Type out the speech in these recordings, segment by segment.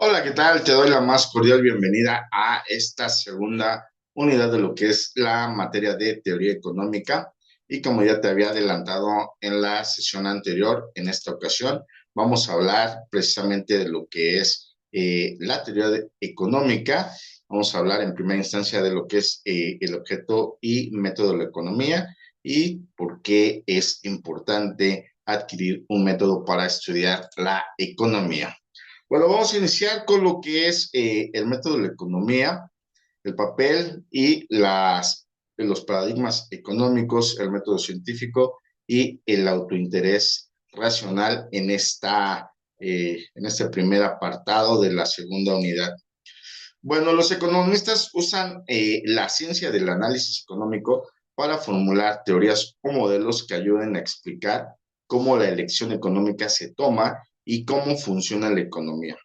Hola, ¿qué tal? Te doy la más cordial bienvenida a esta segunda unidad de lo que es la materia de teoría económica. Y como ya te había adelantado en la sesión anterior, en esta ocasión vamos a hablar precisamente de lo que es la económica. Vamos a hablar en primera instancia de lo que es el objeto y método de la economía y por qué es importante adquirir un método para estudiar la economía. Bueno, vamos a iniciar con lo que es el método de la economía, el papel y los paradigmas económicos, el método científico y el autointerés racional en este primer apartado de la segunda unidad. Bueno, los economistas usan la ciencia del análisis económico para formular teorías o modelos que ayuden a explicar cómo la elección económica se toma y cómo funciona la economía.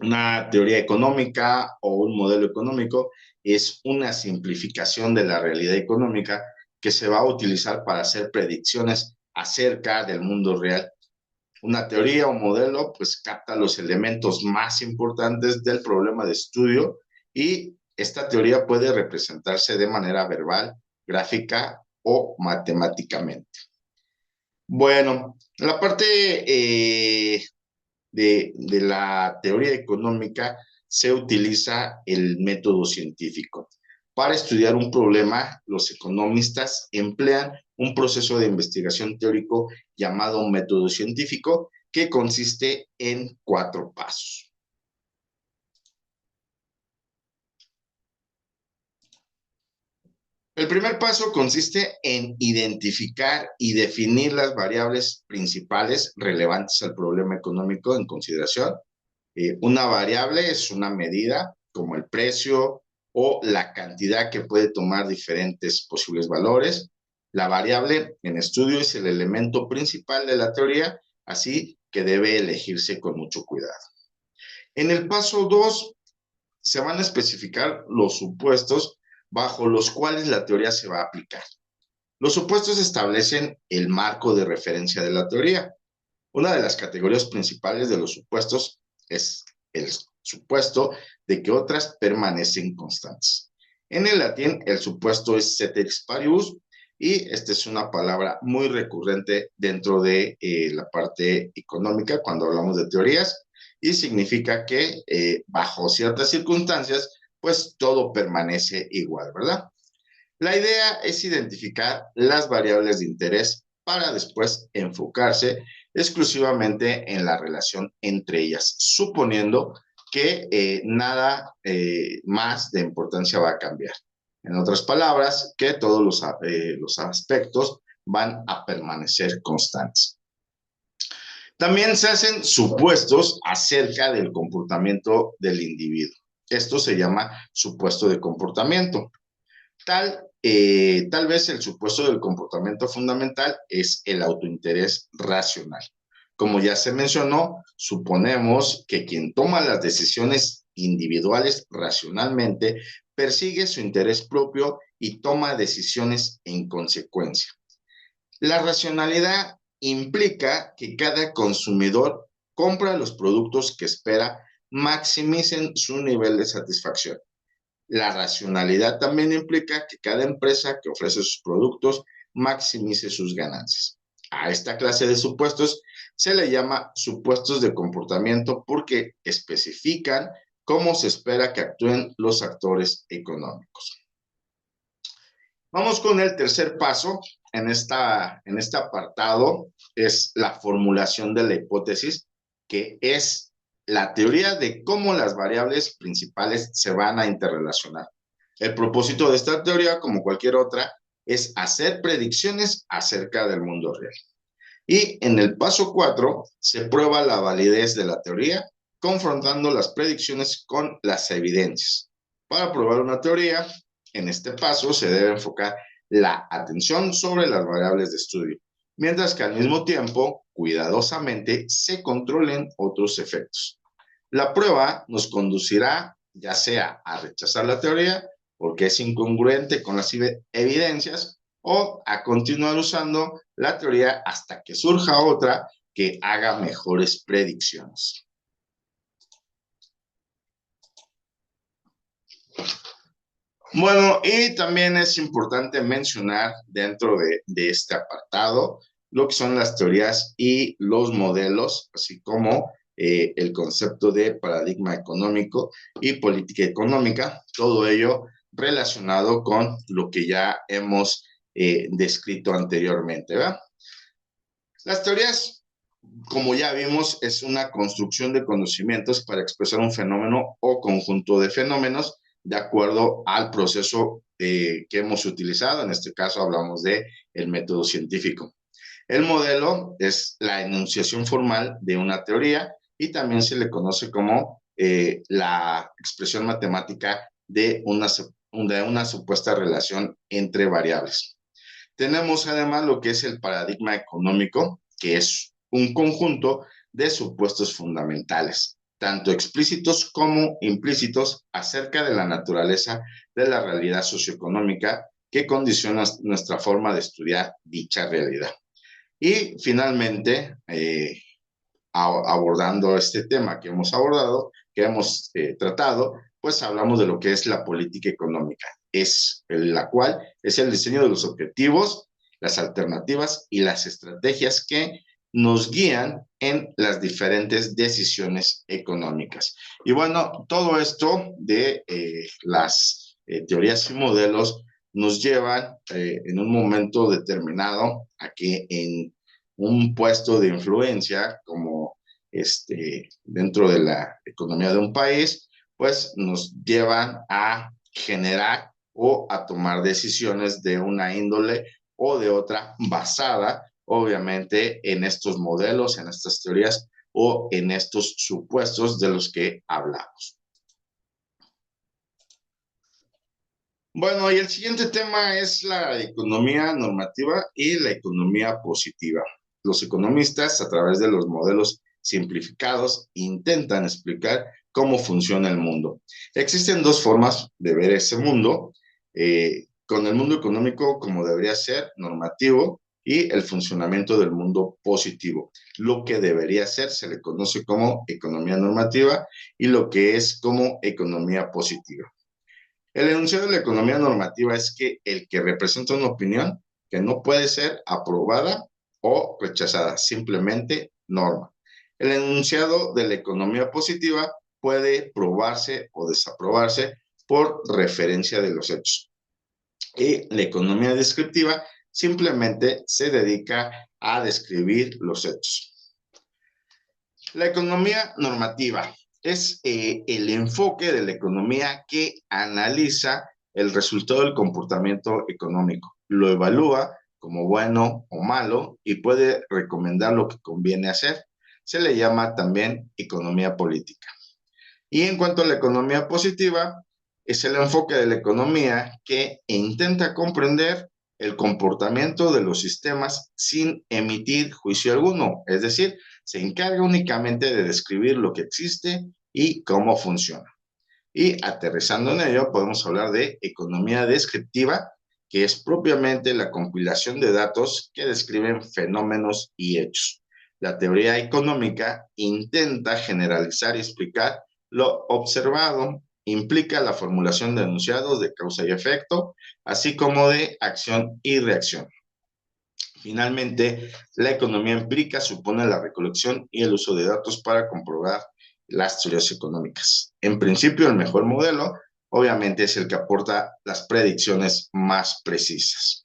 Una teoría económica o un modelo económico es una simplificación de la realidad económica que se va a utilizar para hacer predicciones acerca del mundo real. Una teoría o modelo pues capta los elementos más importantes del problema de estudio y esta teoría puede representarse de manera verbal, gráfica o matemáticamente. Bueno, la parte de la teoría económica se utiliza el método científico. Para estudiar un problema, los economistas emplean un proceso de investigación teórico llamado método científico, que consiste en 4 pasos. El primer paso consiste en identificar y definir las variables principales relevantes al problema económico en consideración. Una variable es una medida como el precio o la cantidad que puede tomar diferentes posibles valores. La variable en estudio es el elemento principal de la teoría, así que debe elegirse con mucho cuidado. En el paso 2 se van a especificar los supuestos bajo los cuales la teoría se va a aplicar. Los supuestos establecen el marco de referencia de la teoría. Una de las categorías principales de los supuestos es el supuesto de que otras permanecen constantes. En el latín, el supuesto es ceteris paribus y esta es una palabra muy recurrente dentro de la parte económica cuando hablamos de teorías y significa que bajo ciertas circunstancias, pues todo permanece igual, ¿verdad? La idea es identificar las variables de interés para después enfocarse exclusivamente en la relación entre ellas, suponiendo que nada más de importancia va a cambiar. En otras palabras, que todos los aspectos van a permanecer constantes. También se hacen supuestos acerca del comportamiento del individuo. Esto se llama supuesto de comportamiento. Tal vez el supuesto del comportamiento fundamental es el autointerés racional. Como ya se mencionó, suponemos que quien toma las decisiones individuales racionalmente persigue su interés propio y toma decisiones en consecuencia. La racionalidad implica que cada consumidor compra los productos que espera maximicen su nivel de satisfacción. La racionalidad también implica que cada empresa que ofrece sus productos maximice sus ganancias. A esta clase de supuestos se le llama supuestos de comportamiento porque especifican cómo se espera que actúen los actores económicos. Vamos con el tercer paso en este apartado, es la formulación de la hipótesis, que es la teoría de cómo las variables principales se van a interrelacionar. El propósito de esta teoría, como cualquier otra, es hacer predicciones acerca del mundo real. Y en el paso 4 se prueba la validez de la teoría confrontando las predicciones con las evidencias. Para probar una teoría, en este paso se debe enfocar la atención sobre las variables de estudio, mientras que al mismo tiempo, cuidadosamente, se controlen otros efectos. La prueba nos conducirá ya sea a rechazar la teoría porque es incongruente con las evidencias o a continuar usando la teoría hasta que surja otra que haga mejores predicciones. Bueno, y también es importante mencionar dentro de este apartado lo que son las teorías y los modelos, así como el concepto de paradigma económico y política económica, todo ello relacionado con lo que ya hemos descrito anteriormente, ¿verdad? Las teorías, como ya vimos, es una construcción de conocimientos para expresar un fenómeno o conjunto de fenómenos de acuerdo al proceso que hemos utilizado. En este caso hablamos de el método científico. El modelo es la enunciación formal de una teoría y también se le conoce como la expresión matemática de una supuesta relación entre variables. Tenemos además lo que es el paradigma económico, que es un conjunto de supuestos fundamentales, tanto explícitos como implícitos, acerca de la naturaleza de la realidad socioeconómica que condiciona nuestra forma de estudiar dicha realidad. Y finalmente, abordando este tema que hemos abordado, que hemos tratado, pues hablamos de lo que es la política económica, es la cual es el diseño de los objetivos, las alternativas y las estrategias que nos guían en las diferentes decisiones económicas. Y bueno, todo esto de las teorías y modelos nos llevan en un momento determinado a que en un puesto de influencia como dentro de la economía de un país, pues nos llevan a generar o a tomar decisiones de una índole o de otra basada, obviamente, en estos modelos, en estas teorías o en estos supuestos de los que hablamos. Bueno, y el siguiente tema es la economía normativa y la economía positiva. Los economistas, a través de los modelos simplificados, intentan explicar cómo funciona el mundo. Existen dos formas de ver ese mundo, con el mundo económico como debería ser, normativo, y el funcionamiento del mundo positivo. Lo que debería ser se le conoce como economía normativa y lo que es como economía positiva. El enunciado de la economía normativa es que el que representa una opinión que no puede ser aprobada o rechazada, simplemente norma. El enunciado de la economía positiva puede probarse o desaprobarse por referencia de los hechos. Y la economía descriptiva simplemente se dedica a describir los hechos. La economía normativa es el enfoque de la economía que analiza el resultado del comportamiento económico, lo evalúa como bueno o malo y puede recomendar lo que conviene hacer. Se le llama también economía política. Y en cuanto a la economía positiva, es el enfoque de la economía que intenta comprender el comportamiento de los sistemas sin emitir juicio alguno, es decir, se encarga únicamente de describir lo que existe y cómo funciona. Y aterrizando en ello, podemos hablar de economía descriptiva, que es propiamente la compilación de datos que describen fenómenos y hechos. La teoría económica intenta generalizar y explicar lo observado, implica la formulación de enunciados de causa y efecto, así como de acción y reacción. Finalmente, la economía empírica supone la recolección y el uso de datos para comprobar las teorías económicas. En principio, el mejor modelo, obviamente, es el que aporta las predicciones más precisas.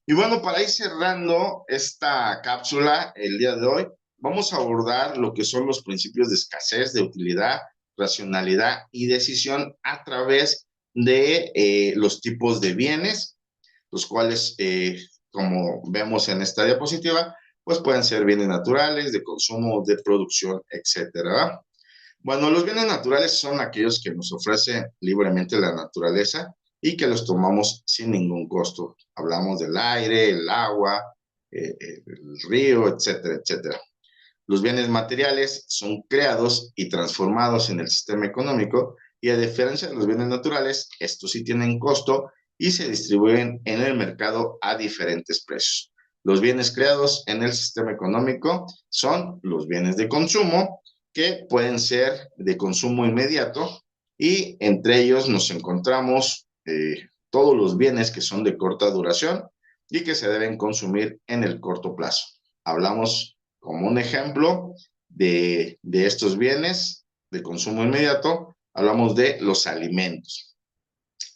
Y bueno, para ir cerrando esta cápsula el día de hoy, vamos a abordar lo que son los principios de escasez, de utilidad, racionalidad y decisión a través de los tipos de bienes, los cuales, como vemos en esta diapositiva, pues pueden ser bienes naturales, de consumo, de producción, etcétera. Bueno, los bienes naturales son aquellos que nos ofrece libremente la naturaleza y que los tomamos sin ningún costo. Hablamos del aire, el agua, el río, etcétera, etcétera. Los bienes materiales son creados y transformados en el sistema económico y a diferencia de los bienes naturales, estos sí tienen costo y se distribuyen en el mercado a diferentes precios. Los bienes creados en el sistema económico son los bienes de consumo, que pueden ser de consumo inmediato y entre ellos nos encontramos todos los bienes que son de corta duración y que se deben consumir en el corto plazo. Hablamos como un ejemplo de estos bienes de consumo inmediato, hablamos de los alimentos.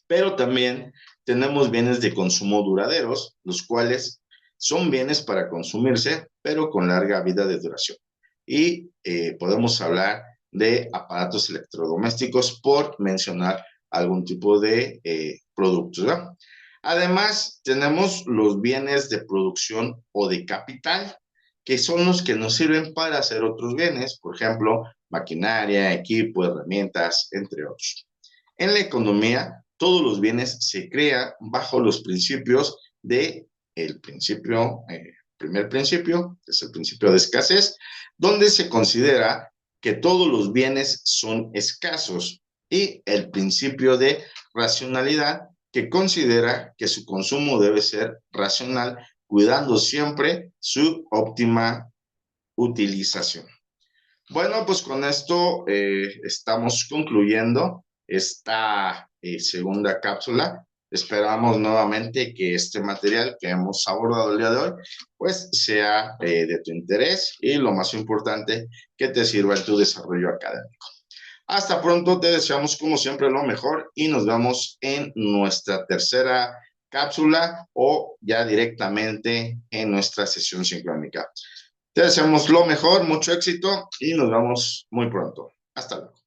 Pero también tenemos bienes de consumo duraderos, los cuales son bienes para consumirse, pero con larga vida de duración. Y podemos hablar de aparatos electrodomésticos por mencionar algún tipo de productos, ¿verdad? Además, tenemos los bienes de producción o de capital, que son los que nos sirven para hacer otros bienes, por ejemplo, maquinaria, equipo, herramientas, entre otros. En la economía, todos los bienes se crean bajo los principios de el principio, primer principio, que es el principio de escasez, donde se considera que todos los bienes son escasos, y el principio de racionalidad, que considera que su consumo debe ser racional, cuidando siempre su óptima utilización. Bueno, pues con esto estamos concluyendo esta segunda cápsula. Esperamos nuevamente que este material que hemos abordado el día de hoy, pues sea de tu interés y lo más importante, que te sirva en tu desarrollo académico. Hasta pronto, te deseamos como siempre lo mejor y nos vemos en nuestra tercera cápsula o ya directamente en nuestra sesión sincrónica. Te deseamos lo mejor, mucho éxito y nos vemos muy pronto. Hasta luego.